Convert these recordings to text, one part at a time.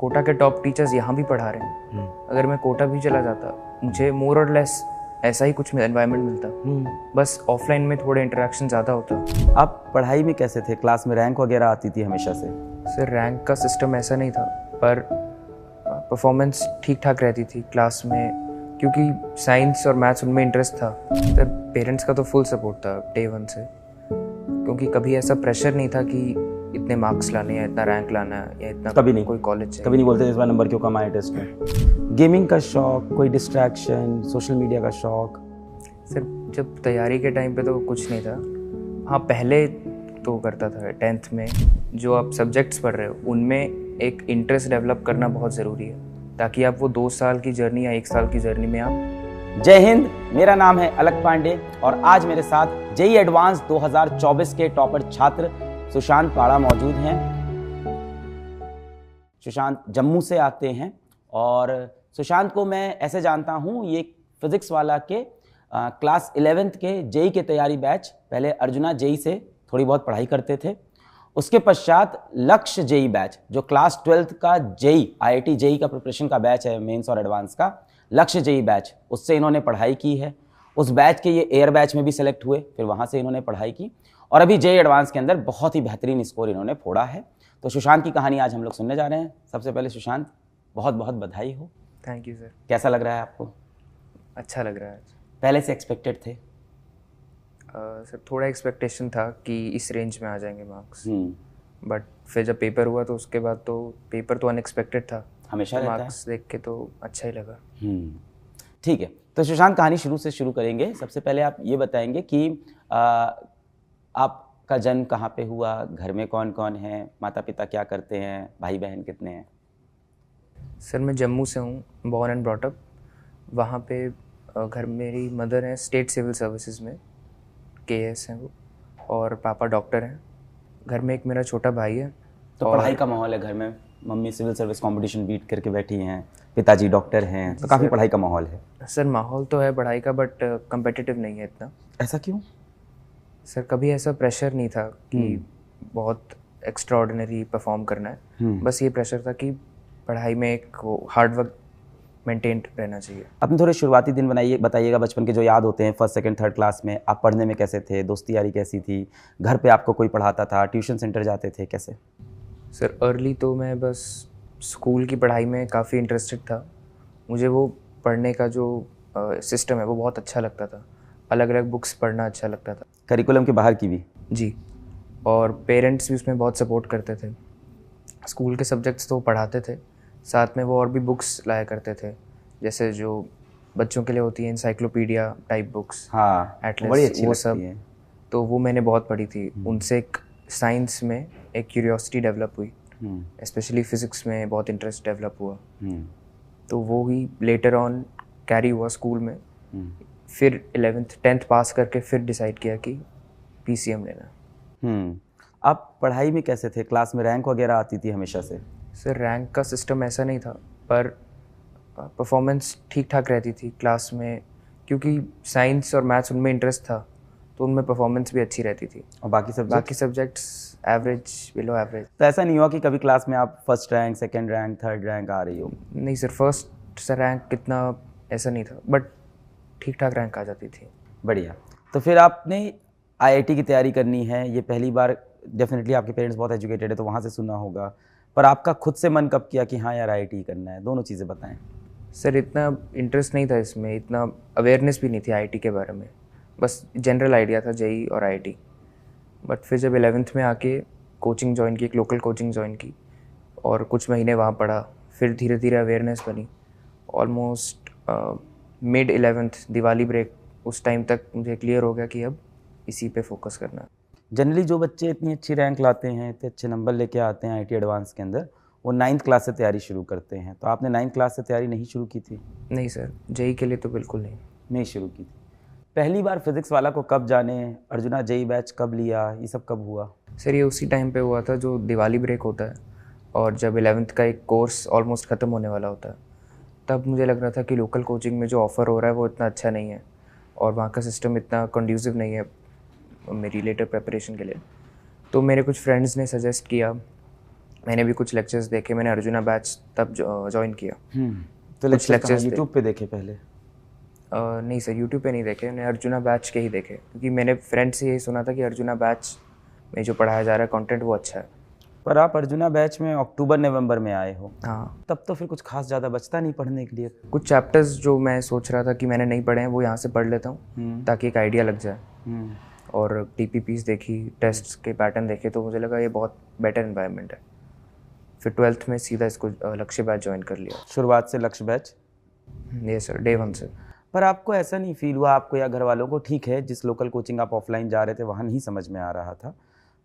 कोटा के top teachers यहाँ भी पढ़ा रहे हैं। अगर मैं कोटा भी चला जाता मुझे मोर और लेस ऐसा ही कुछ एनवायरनमेंट मिलता, बस ऑफलाइन में थोड़े इंटरेक्शन ज़्यादा होता। आप पढ़ाई में कैसे थे? क्लास में रैंक वगैरह आती थी हमेशा से? सर रैंक का सिस्टम ऐसा नहीं था, पर परफॉर्मेंस ठीक ठाक रहती थी क्लास में, क्योंकि साइंस और मैथ्स उनमें इंटरेस्ट था। सर पेरेंट्स का तो फुल सपोर्ट था डे 1 से, क्योंकि कभी ऐसा प्रेशर नहीं था कि इतने मार्क्स लाने या इतना रैंक लाना या इतना कभी नहीं कोई कॉलेज कभी नहीं बोलते इस बार नंबर क्यों कम आए टेस्ट में? गेमिंग का शौक, कोई डिस्ट्रैक्शन, सोशल मीडिया का शौक? सर जब तैयारी के टाइम पे तो कुछ नहीं था। हाँ पहले तो करता था 10th में, जो आप सब्जेक्ट्स पढ़ रहे हो उनमें एक इंटरेस्ट डेवलप करना बहुत ज़रूरी है, ताकि आप वो 2 साल की जर्नी या 1 साल की जर्नी में आप। जय हिंद, मेरा नाम है अलक पांडे और आज मेरे साथ जेईई एडवांस 2024 के टॉपर छात्र सुशांत पाड़ा मौजूद हैं। सुशांत जम्मू से आते हैं और सुशांत को मैं ऐसे जानता हूँ, ये फिजिक्स वाला के क्लास 11th के जेईई के तैयारी बैच, पहले अर्जुना जेईई से थोड़ी बहुत पढ़ाई करते थे। उसके पश्चात लक्ष्य जेईई बैच, जो क्लास 12th का जेईई आईआईटी जेईई का प्रिपरेशन का बैच है, मेंस और एडवांस का लक्ष्य जेईई बैच, उससे इन्होंने पढ़ाई की है। उस बैच के ये एयर बैच में भी सिलेक्ट हुए, फिर वहाँ से इन्होंने पढ़ाई की और अभी जेईई एडवांस के अंदर बहुत ही बेहतरीन स्कोर इन्होंने फोड़ा है। तो सुशांत की कहानी आज हम लोग सुनने जा रहे हैं। सबसे पहले सुशांत, बहुत बहुत बधाई हो। Thank you sir. कैसा लग रहा है आपको? अच्छा लग रहा है। पहले से एक्सपेक्टेड थे? सर थोड़ा एक्सपेक्टेशन था कि इस रेंज में आ जाएंगे मार्क्स, बट फिर जब पेपर हुआ तो उसके बाद तो पेपर तो अनएक्सपेक्टेड था, हमेशा तो रहता है। मार्क्स देख के तो अच्छा ही लगा। ठीक है, तो सुशांत कहानी शुरू से शुरू करेंगे। सबसे पहले आप ये बताएंगे कि आपका जन्म कहाँ पे हुआ, घर में कौन कौन है, माता पिता क्या करते हैं, भाई बहन कितने हैं? सर मैं जम्मू से हूँ, बॉर्न एंड ब्रॉट अप। वहाँ पे घर मेरी मदर है स्टेट सिविल सर्विसेज में, केएस हैं वो, और पापा डॉक्टर हैं। घर में एक मेरा छोटा भाई है। तो पढ़ाई का माहौल है घर में? Mummy civil service competition beat करके बैठी हैं, पिताजी डॉक्टर हैं, तो काफ़ी पढ़ाई का माहौल है। सर माहौल तो है पढ़ाई का, बट कंपेटिटिव नहीं है इतना। ऐसा क्यों? सर कभी ऐसा प्रेशर नहीं था कि बहुत एक्स्ट्राऑर्डिनरी परफॉर्म करना है। बस ये प्रेशर था कि पढ़ाई में एक हार्ड वर्क मेंटेन रहना चाहिए। अपने थोड़े शुरुआती दिन बताइएगा, बचपन के जो याद होते हैं, फर्स्ट सेकंड थर्ड क्लास में आप पढ़ने में कैसे थे, दोस्ती यारी कैसी थी, घर पे आपको कोई पढ़ाता था, ट्यूशन सेंटर जाते थे, कैसे? सर अर्ली तो मैं बस स्कूल की पढ़ाई में काफ़ी इंटरेस्टेड था। मुझे वो पढ़ने का जो सिस्टम है वो बहुत अच्छा लगता था, अलग अलग बुक्स पढ़ना अच्छा लगता था। करिकुलम के बाहर की भी? जी, और पेरेंट्स भी उसमें बहुत सपोर्ट करते थे। स्कूल के सब्जेक्ट्स तो पढ़ाते थे, साथ में वो और भी बुक्स लाया करते थे, जैसे जो बच्चों के लिए होती है इंसाइक्लोपीडिया टाइप बुक्स, हाँ, एटलस, वो सब। तो वो मैंने बहुत पढ़ी थी। उनसे एक साइंस में एक क्यूरियोसिटी डेवलप हुई, स्पेशली फिज़िक्स में बहुत इंटरेस्ट डेवलप हुआ। तो वो ही लेटर ऑन कैरी हुआ स्कूल में। फिर 11th 10th पास करके फिर डिसाइड किया कि पीसीएम लेना। आप पढ़ाई में कैसे थे? क्लास में रैंक वगैरह आती थी हमेशा से? सर रैंक का सिस्टम ऐसा नहीं था, पर परफॉर्मेंस ठीक ठाक रहती थी क्लास में, क्योंकि साइंस और मैथ्स उनमें इंटरेस्ट था, तो उनमें परफॉर्मेंस भी अच्छी रहती थी। और बाकी सब्जेक्ट्स एवरेज, बिलो एवरेज। तो ऐसा नहीं हुआ कि कभी क्लास में आप first rank, second rank, third rank आ रही हो? नहीं सर, फर्स्ट रैंक कितना ऐसा नहीं था, बट ठीक ठाक रैंक आ जाती थी। बढ़िया। तो फिर आपने आईआईटी की तैयारी करनी है, ये पहली बार, डेफिनेटली आपके पेरेंट्स बहुत एजुकेटेड है तो वहाँ से सुना होगा, पर आपका खुद से मन कब किया कि हाँ यार आईआईटी करना है? दोनों चीज़ें बताएं। सर इतना इंटरेस्ट नहीं था इसमें, इतना अवेयरनेस भी नहीं थी आईआईटी के बारे में, बस जनरल आइडिया था जेईई और आईआईटी। बट फिर जब 11th में आके कोचिंग ज्वाइन की, एक लोकल कोचिंग ज्वाइन की और कुछ महीने वहाँ पढ़ा, फिर धीरे धीरे अवेयरनेस बनी। Almost mid 11th Diwali break, उस टाइम तक मुझे क्लियर हो गया कि अब इसी पे फोकस करना है। जनरली जो बच्चे इतनी अच्छी रैंक लाते हैं, इतने अच्छे नंबर लेके आते हैं आईआईटी एडवांस के अंदर, वो 9th क्लास से तैयारी शुरू करते हैं। तो आपने 9th क्लास से तैयारी नहीं शुरू की थी? नहीं सर, जेईई के लिए तो बिल्कुल नहीं शुरू की थी। पहली बार फिजिक्स वाला को कब जाने, अर्जुना जेईई बैच कब लिया, ये सब कब हुआ? सर ये उसी टाइम पे हुआ था जो दिवाली ब्रेक होता है, और जब 11th का एक कोर्स ऑलमोस्ट ख़त्म होने वाला होता है, तब मुझे लग रहा था कि लोकल कोचिंग में जो ऑफ़र हो रहा है वो इतना अच्छा नहीं है, और वहाँ का सिस्टम इतना कंड्यूसिव नहीं है मेरी लेटर प्रिपरेशन के लिए। तो मेरे कुछ फ्रेंड्स ने सजेस्ट किया मैंने भी कुछ लेक्चर्स देखे, मैंने अर्जुना बैच तब ज्वाइन किया। तो कुछ लेक्चर lectures यूट्यूब पे देखे पहले? नहीं सर, यूट्यूब पे नहीं देखे, मैंने अर्जुना बैच के ही देखे, क्योंकि मैंने फ्रेंड से यही सुना था कि अर्जुना बैच में जो पढ़ाया जा रहा है कंटेंट वो अच्छा है। पर आप अर्जुना बैच में अक्टूबर नवंबर में आए हो, हाँ, तब तो फिर कुछ खास ज़्यादा बचता नहीं पढ़ने के लिए। कुछ चैप्टर्स जो मैं सोच रहा था कि मैंने नहीं पढ़े हैं वो यहाँ से पढ़ लेता हूँ ताकि एक आइडिया लग जाए। और टीपीपीस देखी, टेस्ट्स के पैटर्न देखे, तो मुझे लगा ये बहुत बेटर एनवायरनमेंट है। फिर 12th में सीधा इसको लक्ष्य बैच ज्वाइन कर लिया। शुरुआत से लक्ष्य बैच? ये सर, डे 1 से। पर आपको ऐसा नहीं फील हुआ, आपको या घर वालों को, ठीक है जिस लोकल कोचिंग आप ऑफलाइन जा रहे थे वहाँ नहीं समझ में आ रहा था,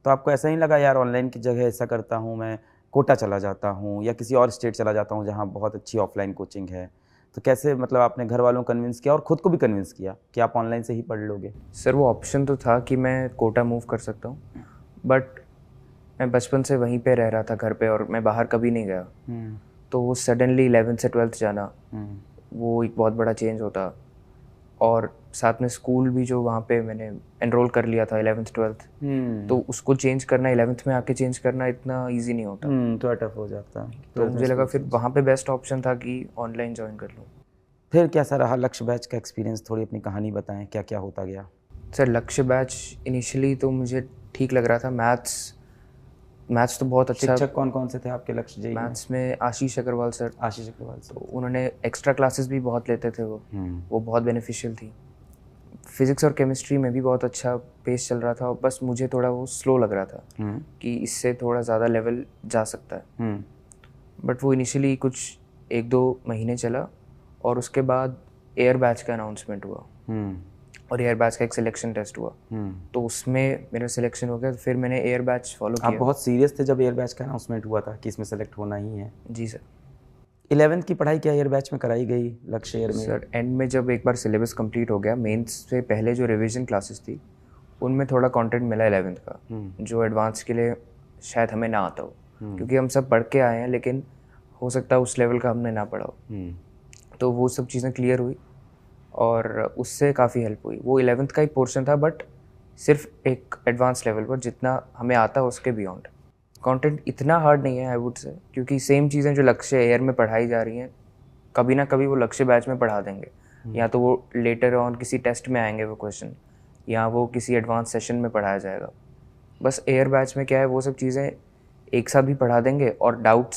तो आपको ऐसा नहीं लगा यार ऑनलाइन की जगह ऐसा करता हूँ मैं कोटा चला जाता हूँ या किसी और स्टेट चला जाता हूँ जहाँ बहुत अच्छी ऑफलाइन कोचिंग है? तो कैसे मतलब आपने घर वालों को कन्विंस किया और ख़ुद को भी कन्विंस किया कि आप ऑनलाइन से ही पढ़ लोगे? सर वो ऑप्शन तो था कि मैं कोटा मूव कर सकता हूँ, बट मैं बचपन से वहीं पे रह रहा था घर पे, और मैं बाहर कभी नहीं गया। तो वो सडनली 11th से 12th जाना, वो एक बहुत बड़ा चेंज होता। और साथ में स्कूल भी जो वहाँ पे मैंने एनरोल कर लिया था 11th 12th, तो उसको चेंज करना, 11th में आके चेंज करना इतना इजी नहीं होता। तो टफ हो जाता। तो मुझे लगा फिर वहाँ पे बेस्ट ऑप्शन था कि ऑनलाइन ज्वाइन कर लूँ। फिर कैसा रहा लक्ष्य बैच का एक्सपीरियंस? थोड़ी अपनी कहानी बताएं, क्या क्या होता गया? सर लक्ष्य बैच इनिशियली तो मुझे ठीक लग रहा था। मैथ्स तो बहुत अच्छा। शिक्षक कौन कौन से थे आपके लक्ष्य जेई में? मैथ्स में आशीष अग्रवाल सर। आशीष अग्रवाल सर, तो उन्होंने एक्स्ट्रा क्लासेस भी बहुत लेते थे, वो बहुत बेनिफिशियल थी। फिज़िक्स और केमिस्ट्री में भी बहुत अच्छा पेस चल रहा था, और बस मुझे थोड़ा वो स्लो लग रहा था कि इससे थोड़ा ज़्यादा लेवल जा सकता है। बट वो इनिशियली कुछ 1-2 महीने चला, और उसके बाद एयर बैच का अनाउंसमेंट हुआ, और एयर बैच का एक सिलेक्शन टेस्ट हुआ। तो उसमें मेरा सिलेक्शन हो गया, तो फिर मैंने एयर बैच फॉलो किया। आप बहुत सीरियस थे जब एयर बैच का अनाउंसमेंट हुआ था कि इसमें सेलेक्ट होना ही है? जी सर। 11th की पढ़ाई क्या एयर बैच में कराई गई लक्ष्य एयर में? सर एंड में जब एक बार सिलेबस कंप्लीट हो गया, मेंस से पहले जो रिवीजन क्लासेस थी उनमें थोड़ा कंटेंट मिला 11th का, जो एडवांस के लिए शायद हमें ना आता हो, क्योंकि हम सब पढ़ के आए हैं, लेकिन हो सकता है उस लेवल का हमने ना पढ़ा हो। तो वो सब चीज़ें क्लियर हुई, और उससे काफ़ी हेल्प हुई। वो 11th का ही पोर्शन था, बट सिर्फ एक एडवांस लेवल पर, जितना हमें आता है उसके बियॉन्ड। कंटेंट इतना हार्ड नहीं है आई वुड से, क्योंकि सेम चीज़ें जो लक्ष्य एयर में पढ़ाई जा रही हैं कभी ना कभी वो लक्ष्य बैच में पढ़ा देंगे, या तो वो लेटर ऑन किसी टेस्ट में आएंगे वो क्वेश्चन, या वो किसी एडवांस सेशन में पढ़ाया जाएगा। बस एयर बैच में क्या है, वो सब चीज़ें एक साथ भी पढ़ा देंगे, और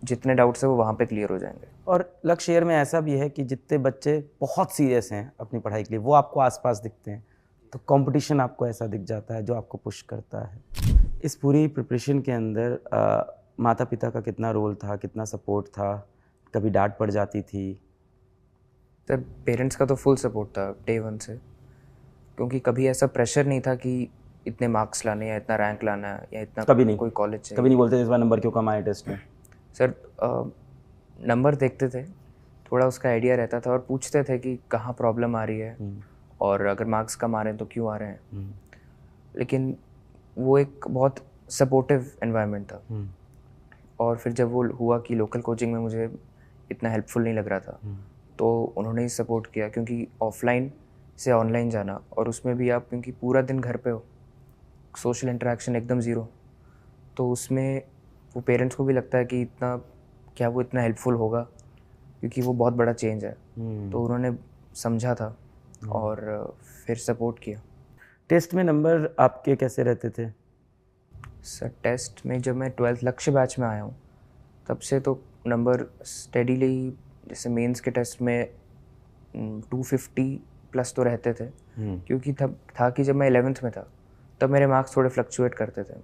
जितने डाउट्स है वो वहाँ पे क्लियर हो जाएंगे। और लक्ष्य एयर में ऐसा भी है कि जितने बच्चे बहुत सीरियस हैं अपनी पढ़ाई के लिए वो आपको आसपास दिखते हैं, तो कंपटीशन आपको ऐसा दिख जाता है जो आपको पुश करता है। इस पूरी प्रिपरेशन के अंदर माता पिता का कितना रोल था, कितना सपोर्ट था? कभी डांट पड़ जाती थी? सर पेरेंट्स का तो फुल सपोर्ट था डे 1 से, क्योंकि कभी ऐसा प्रेशर नहीं था कि इतने मार्क्स लाने या इतना रैंक लाना है या इतना कभी नहीं कोई कॉलेज चाहिए। कभी नहीं बोलते इस बार नंबर क्यों कम आए टेस्ट में? सर नंबर देखते थे, थोड़ा उसका आइडिया रहता था, और पूछते थे कि कहाँ प्रॉब्लम आ रही है, और अगर मार्क्स कम आ रहे हैं तो क्यों आ रहे हैं। लेकिन वो एक बहुत सपोर्टिव एनवायरनमेंट था। और फिर जब वो हुआ कि लोकल कोचिंग में मुझे इतना हेल्पफुल नहीं लग रहा था, तो उन्होंने ही सपोर्ट किया, क्योंकि ऑफलाइन से ऑनलाइन जाना, और उसमें भी आप क्योंकि पूरा दिन घर पे हो, सोशल इंटरेक्शन एकदम ज़ीरो, तो उसमें वो पेरेंट्स को भी लगता है कि क्या वो इतना हेल्पफुल होगा, क्योंकि वो बहुत बड़ा चेंज है। तो उन्होंने समझा था और फिर सपोर्ट किया। टेस्ट में नंबर आपके कैसे रहते थे? सर टेस्ट में जब मैं 12th लक्ष्य बैच में आया हूँ तब से तो नंबर स्टेडीली, जैसे मेंस के टेस्ट में 250 प्लस तो रहते थे, क्योंकि तब था कि जब मैं 11th में था तब मेरे मार्क्स थोड़े फ्लक्चुएट करते थे।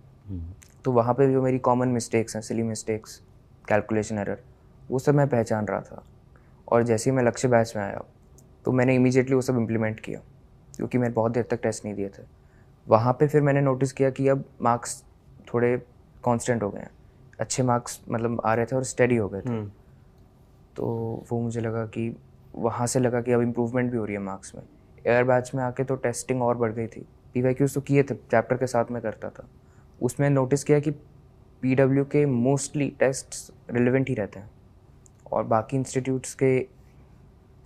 तो वहाँ पे जो मेरी कॉमन मिस्टेक्स हैं, सिली मिस्टेक्स, कैलकुलेशन एरर, वो सब मैं पहचान रहा था। और जैसे ही मैं लक्ष्य बैच में आया तो मैंने इमीडिएटली वो सब इम्प्लीमेंट किया, क्योंकि मैंने बहुत देर तक टेस्ट नहीं दिए थे। वहाँ पे फिर मैंने नोटिस किया कि अब मार्क्स थोड़े कांस्टेंट हो गए हैं, अच्छे मार्क्स मतलब आ रहे थे और स्टेडी हो गए थे। तो वो मुझे लगा कि वहाँ से लगा कि अब इम्प्रूवमेंट भी हो रही है मार्क्स में। एयर बैच में आके तो टेस्टिंग और बढ़ गई थी। PYQs तो किए थे, चैप्टर के साथ में करता था। उसमें नोटिस किया कि PW के मोस्टली टेस्ट्स रिलेवेंट ही रहते हैं, और बाकी इंस्टीट्यूट्स के,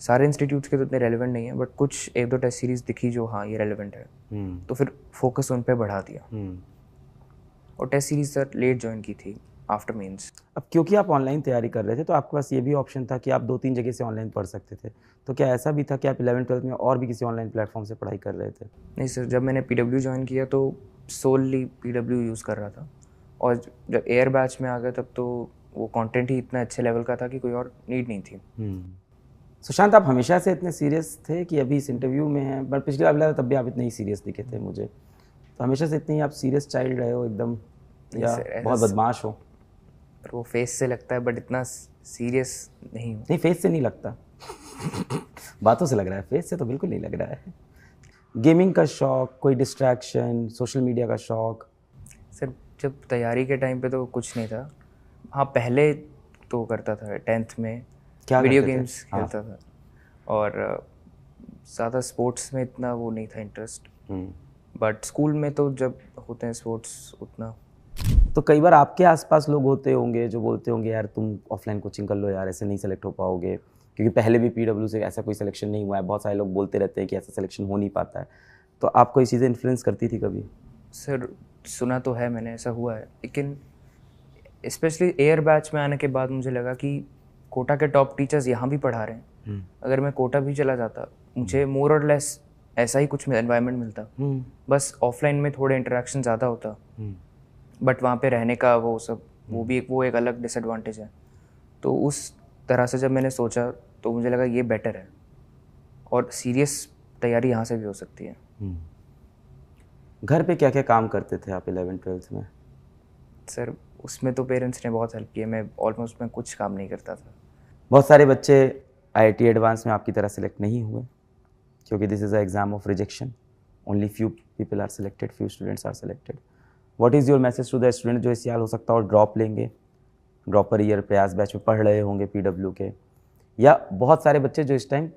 सारे इंस्टीट्यूट्स के तो इतने रेलेवेंट नहीं है, बट कुछ 1-2 टेस्ट सीरीज़ दिखी जो हाँ ये रेलेवेंट है। तो फिर फोकस उन पे बढ़ा दिया। और test series sir late join की थी, आफ्टर मेंस। अब क्योंकि आप ऑनलाइन तैयारी कर रहे थे तो आपके पास ये भी ऑप्शन था कि आप 2-3 जगह से ऑनलाइन पढ़ सकते थे। तो क्या ऐसा भी था कि आप 11th-12th में और भी किसी ऑनलाइन प्लेटफॉर्म से पढ़ाई कर रहे थे? नहीं सर, जब मैंने पीडब्ल्यू ज्वाइन किया तो सोलली पीडब्ल्यू यूज़ कर रहा था, और जब एयर बैच में आ गया तब तो वो कंटेंट ही इतना अच्छे लेवल का था कि कोई और नीड नहीं थी। सुशांत, आप हमेशा से इतने सीरियस थे कि अभी इस इंटरव्यू में हैं, बट पिछली बार मिला था तब भी आप इतने ही सीरियस दिखे थे मुझे। तो हमेशा से इतने ही आप सीरियस चाइल्ड रहे हो एकदम, या सर, ऐसा बहुत बदमाश हो? पर वो फेस से लगता है, बट इतना सीरियस नहीं हूँ। नहीं, फेस से नहीं लगता बातों से लग रहा है, फेस से तो बिल्कुल नहीं लग रहा है। गेमिंग का शौक, कोई डिस्ट्रैक्शन, सोशल मीडिया का शौक? सर, जब तैयारी के टाइम पे तो कुछ नहीं था। हाँ, पहले तो करता था 10th में, क्या वीडियो करते थे? गेम्स खेलता था, और ज़्यादा स्पोर्ट्स में इतना वो नहीं था इंटरेस्ट। बट स्कूल में तो जब होते हैं स्पोर्ट्स उतना। तो कई बार आपके आसपास लोग होते होंगे जो बोलते होंगे यार तुम ऑफलाइन कोचिंग कर लो यार, ऐसे नहीं सेलेक्ट हो पाओगे, क्योंकि पहले भी पीडब्ल्यू से ऐसा कोई सिलेक्शन नहीं हुआ है। बहुत सारे लोग बोलते रहते हैं कि ऐसा सिलेक्शन हो नहीं पाता है। तो आपको ये चीज़ें इन्फ्लुएंस करती थी कभी? सर, सुना तो है मैंने, ऐसा हुआ है, लेकिन स्पेशली एयर बैच में आने के बाद मुझे लगा कि कोटा के टॉप टीचर्स यहाँ भी पढ़ा रहे हैं। अगर मैं कोटा भी चला जाता, मुझे मोर और लेस ऐसा ही कुछ एनवायरनमेंट मिलता, बस ऑफलाइन में थोड़े इंटरेक्शन ज़्यादा होता, बट वहाँ पे रहने का वो सब, वो एक अलग डिसएडवांटेज है। तो उस तरह से जब मैंने सोचा तो मुझे लगा ये बेटर है, और सीरियस तैयारी यहाँ से भी हो सकती है। घर पे क्या क्या काम करते थे आप 11th-12th में? सर, उसमें तो पेरेंट्स ने बहुत हेल्प की है, मैं ऑलमोस्ट मैं कुछ काम नहीं करता था। बहुत सारे बच्चे IIT एडवांस में आपकी तरह सेलेक्ट नहीं हुए, क्योंकि this is a exam of rejection. Only few people are selected, few students are selected. What is your message to the student जो इस साल हो सकता है और ड्रॉप लेंगे, ड्रॉपर ईयर प्रयास बैच में पढ़ रहे होंगे पीडब्ल्यू के, या बहुत सारे बच्चे जो इस टाइम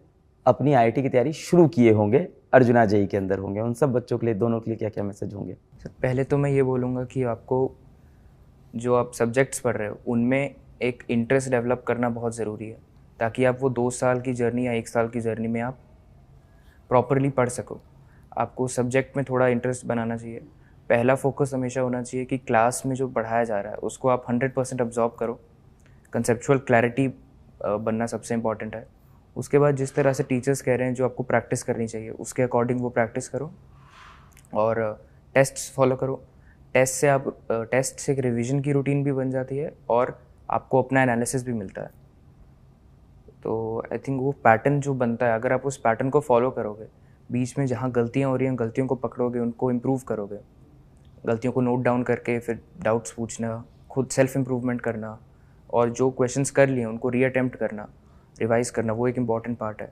अपनी IIT की तैयारी शुरू किए होंगे, अर्जुना जेई के अंदर होंगे, उन सब बच्चों के लिए, दोनों के लिए क्या क्या मैसेज होंगे? सर, पहले तो मैं ये बोलूँगा कि आपको जो आप सब्जेक्ट्स पढ़ रहे हो उनमें एक इंटरेस्ट डेवलप करना बहुत ज़रूरी है, ताकि आप वो 2 साल की जर्नी या 1 साल की जर्नी में आप प्रॉपरली पढ़ सको। आपको सब्जेक्ट में थोड़ा इंटरेस्ट बनाना चाहिए। पहला फोकस हमेशा होना चाहिए कि क्लास में जो पढ़ाया जा रहा है उसको आप 100% अब्जॉर्ब करो। कंसेप्चुअल क्लैरिटी बनना सबसे इम्पॉर्टेंट है। उसके बाद जिस तरह से टीचर्स कह रहे हैं जो आपको प्रैक्टिस करनी चाहिए, उसके अकॉर्डिंग वो प्रैक्टिस करो, और टेस्ट्स फॉलो करो। टेस्ट से एक रिवीजन की रूटीन भी बन जाती है, और आपको अपना एनालिसिस भी मिलता है। तो आई थिंक वो पैटर्न जो बनता है, अगर आप उस पैटर्न को फॉलो करोगे, बीच में जहाँ गलतियाँ हो रही हैं गलतियों को पकड़ोगे, उनको इम्प्रूव करोगे, गलतियों को नोट डाउन करके फिर डाउट्स पूछना, खुद सेल्फ इम्प्रूवमेंट करना, और जो क्वेश्चंस कर लिए उनको रीअटेम्प्ट करना, रिवाइज करना, वो एक इम्पॉर्टेंट पार्ट है।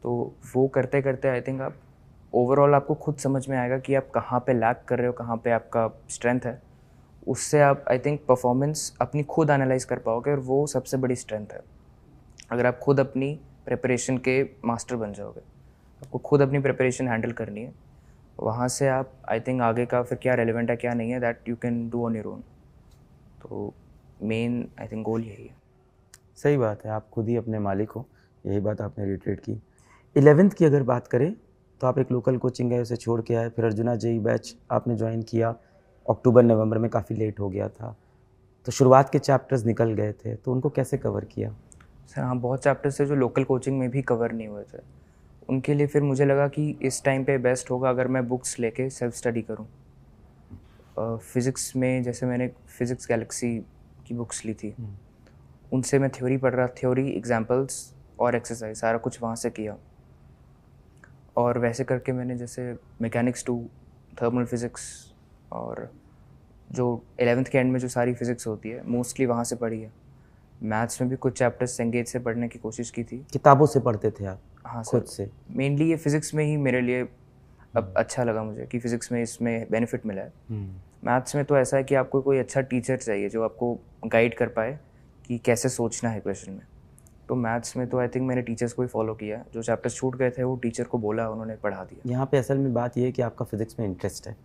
तो वो करते करते आई थिंक आप ओवरऑल आपको खुद समझ में आएगा कि आप कहाँ पे लैक कर रहे हो, कहाँ पे आपका स्ट्रेंथ है। उससे आप आई थिंक परफॉर्मेंस अपनी खुद एनालाइज कर पाओगे, और वो सबसे बड़ी स्ट्रेंथ है। अगर आप खुद अपनी प्रिपरेशन के मास्टर बन जाओगे, आपको खुद अपनी प्रिपरेशन हैंडल करनी है, वहाँ से आप आई थिंक आगे का फिर क्या रेलिवेंट है क्या नहीं है, that you can do on your own. तो मेन आई थिंक गोल यही है। सही बात है, आप खुद ही अपने मालिक हो, यही बात आपने रिट्रेट की। 11th की अगर बात करें तो आप एक लोकल कोचिंग है उसे छोड़ के आए, फिर अर्जुना जेई बैच आपने ज्वाइन किया, अक्टूबर-नवंबर में काफ़ी लेट हो गया था। तो शुरुआत के चैप्टर्स निकल गए थे, तो उनको कैसे कवर किया? सर हाँ, बहुत चैप्टर्स थे जो लोकल कोचिंग में भी कवर नहीं हुए थे। उनके लिए फिर मुझे लगा कि इस टाइम पे बेस्ट होगा अगर मैं बुक्स लेके सेल्फ स्टडी करूँ। फिज़िक्स में जैसे मैंने फिज़िक्स गैलेक्सी की बुक्स ली थी, उनसे मैं थ्योरी पढ़ रहा, थ्योरी, एग्जाम्पल्स और एक्सरसाइज सारा कुछ वहाँ से किया। और वैसे करके मैंने जैसे मैकेनिक्स 2, थर्मल फिज़िक्स, और जो 11th के एंड में जो सारी फिज़िक्स होती है मोस्टली वहाँ से पढ़ी है। मैथ्स में भी कुछ चैप्टर्स सेंगेज से पढ़ने की कोशिश की थी। किताबों से पढ़ते थे आप? हाँ खुद सर, से? मेनली ये फिज़िक्स में ही मेरे लिए अब अच्छा लगा मुझे कि फ़िज़िक्स में इसमें बेनिफिट मिला है। मैथ्स में तो ऐसा है कि आपको कोई अच्छा टीचर चाहिए जो आपको गाइड कर पाए कि कैसे सोचना है क्वेश्चन में। तो मैथ्स में तो आई थिंक मैंने टीचर्स को ही फॉलो किया, जो चैप्टर्स छूट गए थे वो टीचर को बोला, उन्होंने पढ़ा दिया। यहाँ पे असल में बात ये है कि आपका फिज़िक्स में इंटरेस्ट है,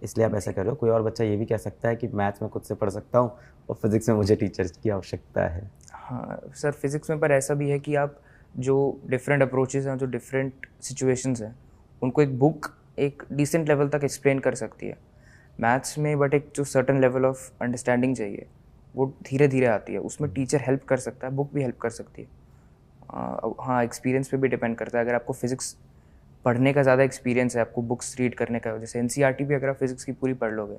इसलिए आप ऐसा कर रहे हो। कोई और बच्चा ये भी कह सकता है कि मैथ्स में खुद से पढ़ सकता हूँ और फिज़िक्स में मुझे टीचर्स की आवश्यकता है। हाँ सर, फिज़िक्स में पर ऐसा भी है कि आप जो डिफरेंट अप्रोचेज़ हैं, जो डिफरेंट सिचुएशंस हैं, उनको एक बुक एक डिसेंट लेवल तक एक्सप्लेन कर सकती है। मैथ्स में बट एक जो सर्टन लेवल ऑफ अंडरस्टैंडिंग चाहिए, वो धीरे धीरे आती है, उसमें टीचर हेल्प कर सकता है, बुक भी हेल्प कर सकती है। हाँ, एक्सपीरियंस पे भी डिपेंड करता है। अगर आपको फिज़िक्स पढ़ने का ज़्यादा एक्सपीरियंस है, आपको बुक्स रीड करने का, जैसे एनसीईआरटी भी अगर आप फिज़िक्स की पूरी पढ़ लोगे,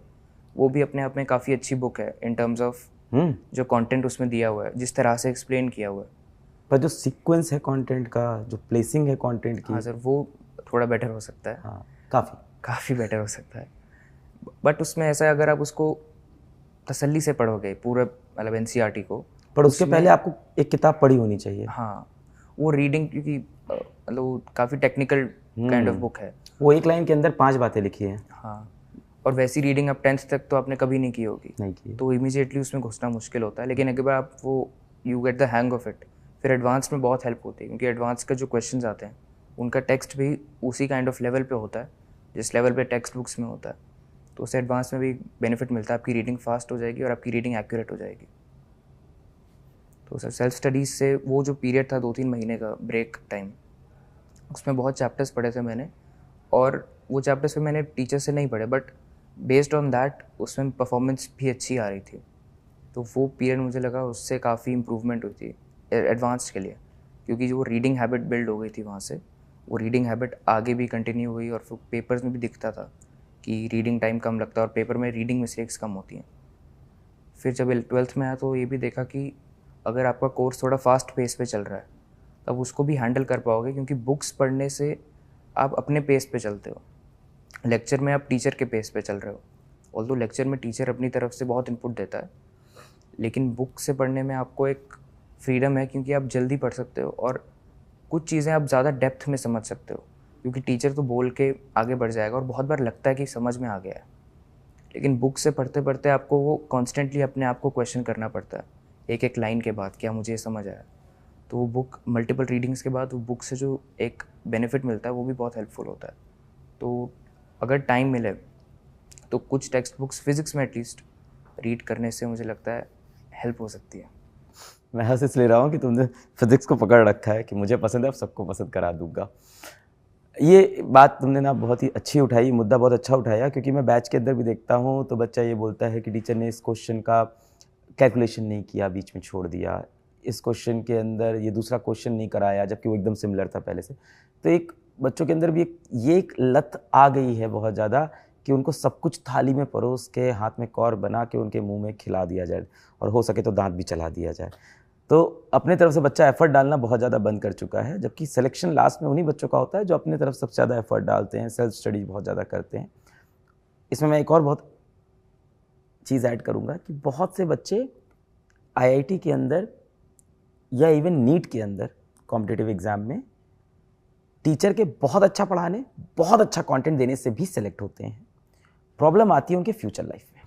वो भी अपने आप में काफ़ी अच्छी बुक है इन टर्म्स ऑफ जो कंटेंट उसमें दिया हुआ है, जिस तरह से एक्सप्लेन किया हुआ है। पर जो सीक्वेंस है कंटेंट का, जो प्लेसिंग है कंटेंट की, हाँ सर, वो थोड़ा बेटर हो सकता है। हाँ काफ़ी बेटर हो सकता है, बट उसमें ऐसा है, अगर आप उसको तसल्ली से पढ़ोगे पूरा मतलब एनसीईआरटी को, पर उसके पहले आपको एक किताब पढ़ी होनी चाहिए। हाँ, वो रीडिंग, क्योंकि मतलब काफ़ी टेक्निकल काइंड ऑफ बुक है। वो एक लाइन के अंदर 5 बातें लिखी हैं। हाँ, और वैसी रीडिंग आप 10th तक तो आपने कभी नहीं की होगी, नहीं की। तो इमीडिएटली उसमें घुसना मुश्किल होता है। लेकिन एक बार आप वो you get the hang of it, फिर एडवांस में बहुत हेल्प होती है, क्योंकि एडवांस का जो क्वेश्चंस आते हैं उनका टेक्स्ट भी उसी काइंड ऑफ लेवल पे होता है जिस लेवल पे टेक्स्ट बुक्स में होता है। तो उससे एडवांस में भी बेनिफिट मिलता है, आपकी रीडिंग फास्ट हो जाएगी और आपकी रीडिंग एक्यूरेट हो जाएगी। तो सर सेल्फ स्टडीज़ से वो जो पीरियड था 2-3 महीने का ब्रेक टाइम, उसमें बहुत चैप्टर्स पढ़े थे मैंने, और वो चैप्टर्स पे मैंने टीचर से नहीं पढ़े, बट बेस्ड ऑन दैट उसमें परफॉर्मेंस भी अच्छी आ रही थी। तो वो पीरियड मुझे लगा उससे काफ़ी इम्प्रूवमेंट हुई थी एडवांस के लिए, क्योंकि जो रीडिंग हैबिट बिल्ड हो गई थी वहाँ से, वो रीडिंग हैबिट आगे भी कंटिन्यू हुई, और फिर पेपर्स में भी दिखता था कि रीडिंग टाइम कम लगता है और पेपर में रीडिंग मिस्टेक्स कम होती हैं। फिर जब 12th में आया तो ये भी देखा कि अगर आपका कोर्स थोड़ा फास्ट पेस पे चल रहा है तब उसको भी हैंडल कर पाओगे, क्योंकि बुक्स पढ़ने से आप अपने पेस पे चलते हो, लेक्चर में आप टीचर के पेस पे चल रहे हो। ऑल्दो लेक्चर में टीचर अपनी तरफ से बहुत इनपुट देता है, लेकिन बुक से पढ़ने में आपको एक फ्रीडम है, क्योंकि आप जल्दी पढ़ सकते हो और कुछ चीज़ें आप ज़्यादा डेप्थ में समझ सकते हो, क्योंकि टीचर तो बोल के आगे बढ़ जाएगा और बहुत बार लगता है कि समझ में आ गया है। लेकिन बुक से पढ़ते पढ़ते आपको वो कॉन्स्टेंटली अपने आप को क्वेश्चन करना पड़ता है, एक एक लाइन के बाद, क्या मुझे ये समझ आया। तो वो बुक मल्टीपल रीडिंग्स के बाद वो बुक से जो एक बेनिफिट मिलता है वो भी बहुत हेल्पफुल होता है। तो अगर टाइम मिले तो कुछ टेक्स्ट बुक्स फिज़िक्स में एटलीस्ट रीड करने से मुझे लगता है हेल्प हो सकती है। मैं हंस इसलिए रहा हूँ कि तुमने फिजिक्स को पकड़ रखा है कि मुझे पसंद है, अब सबको पसंद करा दूंगा। ये बात तुमने ना बहुत ही अच्छी उठाई, मुद्दा बहुत अच्छा उठाया, क्योंकि मैं बैच के अंदर भी देखता हूँ तो बच्चा ये बोलता है कि टीचर ने इस क्वेश्चन का कैलकुलेशन नहीं किया, बीच में छोड़ दिया, इस क्वेश्चन के अंदर ये दूसरा क्वेश्चन नहीं कराया, जबकि वो एकदम सिमिलर था पहले से। तो एक बच्चों के अंदर भी एक लत आ गई है बहुत ज़्यादा कि उनको सब कुछ थाली में परोस के, हाथ में कौर बना के उनके मुंह में खिला दिया जाए, और हो सके तो दांत भी चला दिया जाए। तो अपने तरफ से बच्चा एफर्ट डालना बहुत ज़्यादा बंद कर चुका है, जबकि सिलेक्शन लास्ट में उन्हीं बच्चों का होता है जो अपने तरफ सबसे ज़्यादा एफर्ट डालते हैं, सेल्फ स्टडी बहुत ज़्यादा करते हैं। इसमें मैं एक और बहुत चीज़ ऐड करूँगा कि बहुत से बच्चे आईआईटी के अंदर या इवन नीट के अंदर कॉम्पिटिटिव एग्ज़ाम में टीचर के बहुत अच्छा पढ़ाने, बहुत अच्छा कंटेंट देने से भी सिलेक्ट होते हैं। प्रॉब्लम आती है उनके फ्यूचर लाइफ में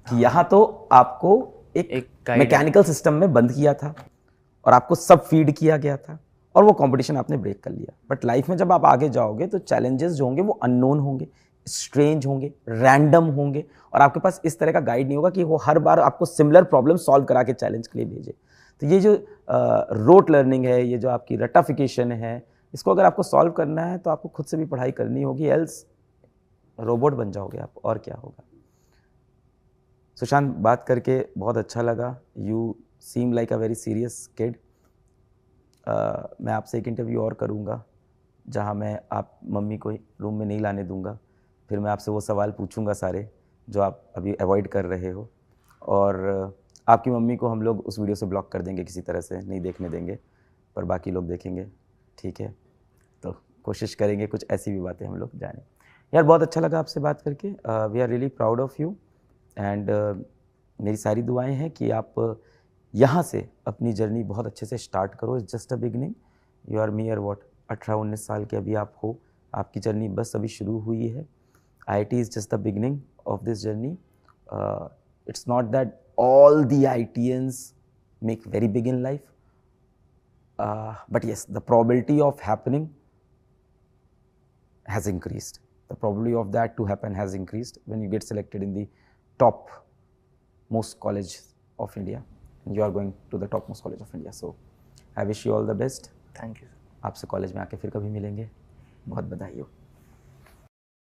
कि यहाँ तो आपको एक मैकेनिकल सिस्टम में बंद किया था और आपको सब फीड किया गया था और वो कंपटीशन आपने ब्रेक कर लिया। बट लाइफ में जब आप आगे जाओगे तो चैलेंजेस जो होंगे वो अननोन होंगे, स्ट्रेंज होंगे, रैंडम होंगे, और आपके पास इस तरह का गाइड नहीं होगा कि वो हर बार आपको सिमिलर प्रॉब्लम सॉल्व करा के चैलेंज के लिए भेजे। तो ये जो रोट लर्निंग है, ये जो आपकी रटाफिकेशन है, इसको अगर आपको सॉल्व करना है तो आपको खुद से भी पढ़ाई करनी होगी, एल्स रोबोट बन जाओगे आप, और क्या होगा। सुशांत, बात करके बहुत अच्छा लगा। You seem like a very serious kid. मैं आपसे एक इंटरव्यू और करूँगा जहाँ मैं आप मम्मी को रूम में नहीं लाने दूंगा, फिर मैं आपसे वो सवाल पूछूंगा सारे जो आप अभी अवॉइड कर रहे हो, और आपकी मम्मी को हम लोग उस वीडियो से ब्लॉक कर देंगे, किसी तरह से नहीं देखने देंगे, पर बाकी लोग देखेंगे, ठीक है। तो कोशिश करेंगे कुछ ऐसी भी बातें हम लोग जानें। यार बहुत अच्छा लगा आपसे बात करके। We are really proud of you, and मेरी सारी दुआएं हैं कि आप यहाँ से अपनी जर्नी बहुत अच्छे से स्टार्ट करो। It's just a beginning. You are mere what 18-19 साल के अभी आप हो, आपकी जर्नी बस अभी शुरू हुई है। IIT is just the beginning of this journey. It's not that all the IITians make very big in life, but yes, the probability of happening has increased. The probability of that to happen has increased when you get selected in the top most college of India, and you are going to the top most college of India. So I wish you all the best. Thank you. आपसे college में आके फिर कभी मिलेंगे। बहुत बधाई हो।